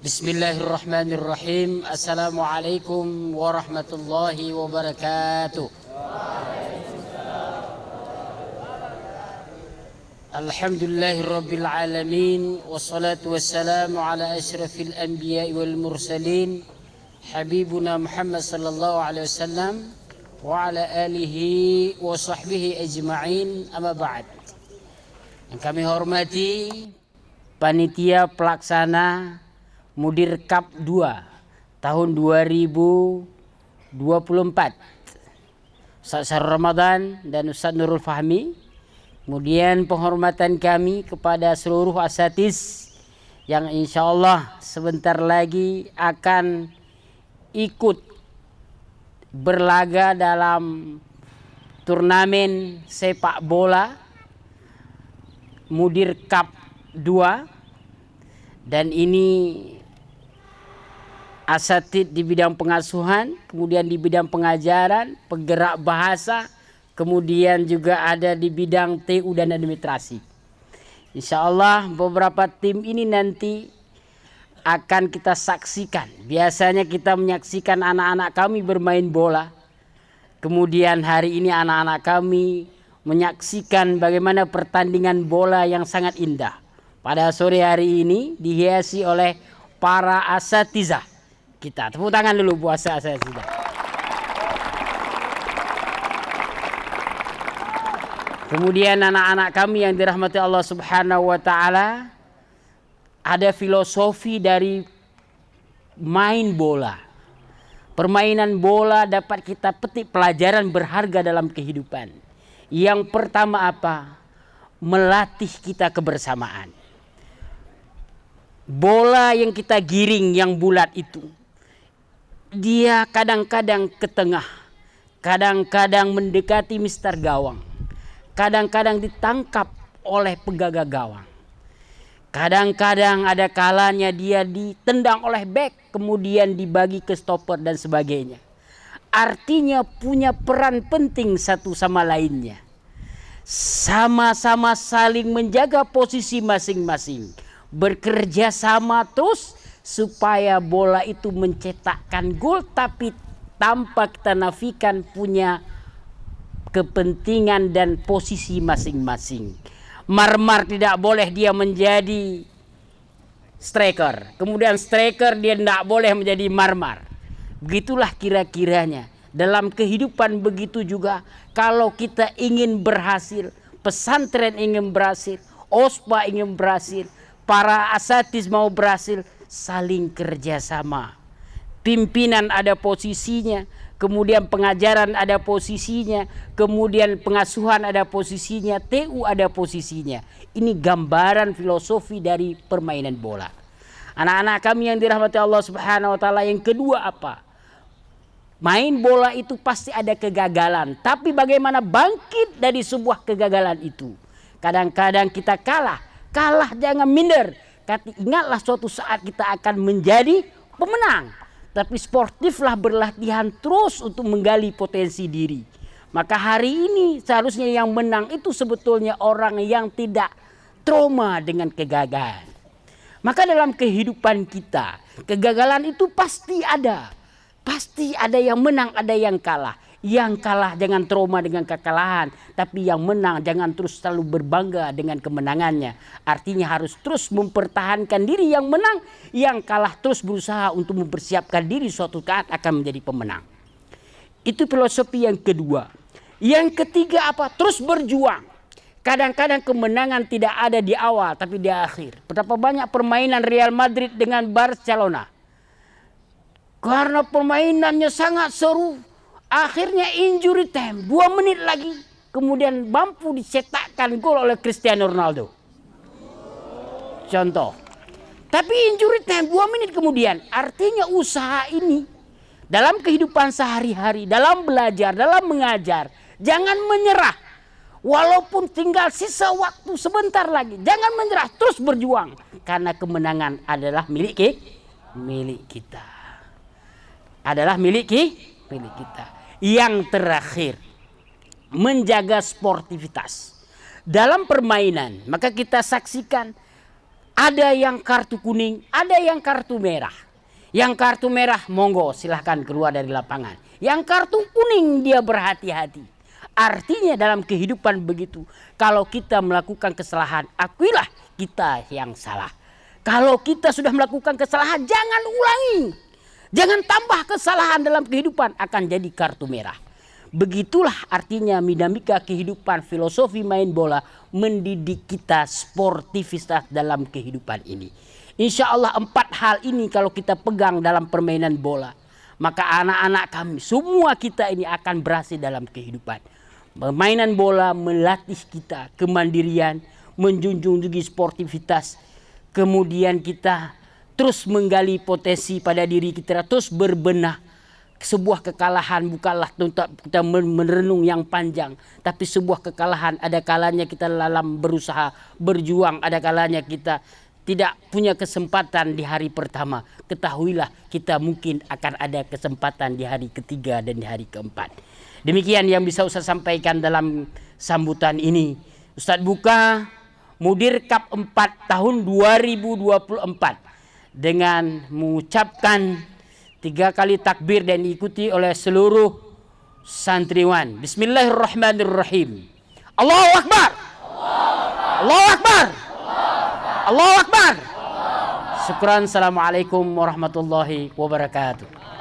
Bismillahirrahmanirrahim. Assalamualaikum warahmatullahi wabarakatuh. Alhamdulillahirabbil alamin wassalatu wassalamu ala asyrafil anbiya'i wal mursalin habibuna Muhammad sallallahu alaihi wasallam wa ala alihi wa sahbihi ajma'in, amma ba'd. Yang kami hormati panitia pelaksana Mudir Cup 2 tahun 2024, Ustaz Syahrul Ramadan dan Ustaz Nurul Fahmi. Kemudian penghormatan kami kepada seluruh asatiz yang insya Allah sebentar lagi akan ikut berlaga dalam turnamen sepak bola Mudir Cup 2. Dan ini asatid di bidang pengasuhan, kemudian di bidang pengajaran, penggerak bahasa, kemudian juga ada di bidang TU dan administrasi. Insya Allah beberapa tim ini nanti akan kita saksikan. Biasanya kita menyaksikan anak-anak kami bermain bola. Kemudian hari ini anak-anak kami menyaksikan bagaimana pertandingan bola yang sangat indah. Pada sore hari ini dihiasi oleh para asatizah kita. Tepuk tangan dulu buat asatizah. Kemudian anak-anak kami yang dirahmati Allah Subhanahu wa taala, ada filosofi dari main bola. Permainan bola dapat kita petik pelajaran berharga dalam kehidupan. Yang pertama apa? Melatih kita kebersamaan. Bola yang kita giring yang bulat itu, dia kadang-kadang ke tengah, kadang-kadang mendekati mister gawang, kadang-kadang ditangkap oleh penjaga gawang, kadang-kadang ada kalanya dia ditendang oleh bek, kemudian dibagi ke stopper dan sebagainya. Artinya punya peran penting satu sama lainnya, sama-sama saling menjaga posisi masing-masing, bekerja sama terus supaya bola itu mencetakkan gol, tapi tanpa kita nafikan punya kepentingan dan posisi masing-masing. Marmar tidak boleh dia menjadi striker, kemudian striker dia tidak boleh menjadi marmar. Begitulah kira-kiranya dalam kehidupan. Begitu juga kalau kita ingin berhasil, pesantren ingin berhasil, OSPA ingin berhasil, para asatiz mau berhasil, saling kerjasama. Pimpinan ada posisinya, kemudian pengajaran ada posisinya, kemudian pengasuhan ada posisinya, TU ada posisinya. Ini gambaran filosofi dari permainan bola. Anak-anak kami yang dirahmati Allah Subhanahu wa taala, yang kedua apa? Main bola itu pasti ada kegagalan, tapi bagaimana bangkit dari sebuah kegagalan itu? Kadang-kadang kita kalah jangan minder. Ingatlah suatu saat kita akan menjadi pemenang. Tapi sportiflah berlatihan terus untuk menggali potensi diri. Maka hari ini seharusnya yang menang itu sebetulnya orang yang tidak trauma dengan kegagalan. Maka dalam kehidupan kita, kegagalan itu pasti ada. Pasti ada yang menang, ada yang kalah. Yang kalah jangan trauma dengan kekalahan, tapi yang menang jangan terus selalu berbangga dengan kemenangannya. Artinya harus terus mempertahankan diri yang menang, yang kalah terus berusaha untuk mempersiapkan diri suatu saat akan menjadi pemenang. Itu filosofi yang kedua. Yang ketiga apa? Terus berjuang. Kadang-kadang kemenangan tidak ada di awal tapi di akhir. Betapa banyak permainan Real Madrid dengan Barcelona. Karena permainannya sangat seru, akhirnya injury time 2 menit lagi, kemudian mampu dicetakkan gol oleh Cristiano Ronaldo. Contoh. Tapi injury time 2 menit kemudian, artinya usaha ini dalam kehidupan sehari-hari, dalam belajar, dalam mengajar, jangan menyerah. Walaupun tinggal sisa waktu sebentar lagi, jangan menyerah, terus berjuang. Karena kemenangan adalah milik kita. Adalah milik kita. Yang terakhir, menjaga sportivitas dalam permainan. Maka kita saksikan Ada yang kartu kuning, ada yang kartu merah. Yang kartu merah monggo silahkan keluar dari lapangan. Yang kartu kuning dia berhati-hati. Artinya dalam kehidupan begitu. Kalau kita melakukan kesalahan, akuilah kita yang salah. Kalau kita sudah melakukan kesalahan, jangan ulangi. Jangan tambah kesalahan dalam kehidupan, akan jadi kartu merah. Begitulah artinya dinamika kehidupan, filosofi main bola mendidik kita sportivitas dalam kehidupan ini. Insya Allah 4 hal ini kalau kita pegang dalam permainan bola, maka anak-anak kami semua kita ini akan berhasil dalam kehidupan. Permainan bola melatih kita kemandirian, menjunjung tinggi sportivitas, kemudian kita terus menggali potensi pada diri kita, terus berbenah. Sebuah kekalahan bukanlah untuk kita merenung yang panjang, tapi sebuah kekalahan ada kalanya kita dalam berusaha berjuang, ada kalanya kita tidak punya kesempatan di hari pertama. Ketahuilah kita mungkin akan ada kesempatan di hari ketiga dan di hari keempat. Demikian yang bisa Ustaz sampaikan dalam sambutan ini. Ustaz buka Mudir Cup 4 tahun 2024 dengan mengucapkan 3 kali takbir dan diikuti oleh seluruh santriwan. Bismillahirrahmanirrahim. Allahu Akbar. Allahu Akbar. Allahu Akbar. Syukran. Assalamualaikum warahmatullahi wabarakatuh.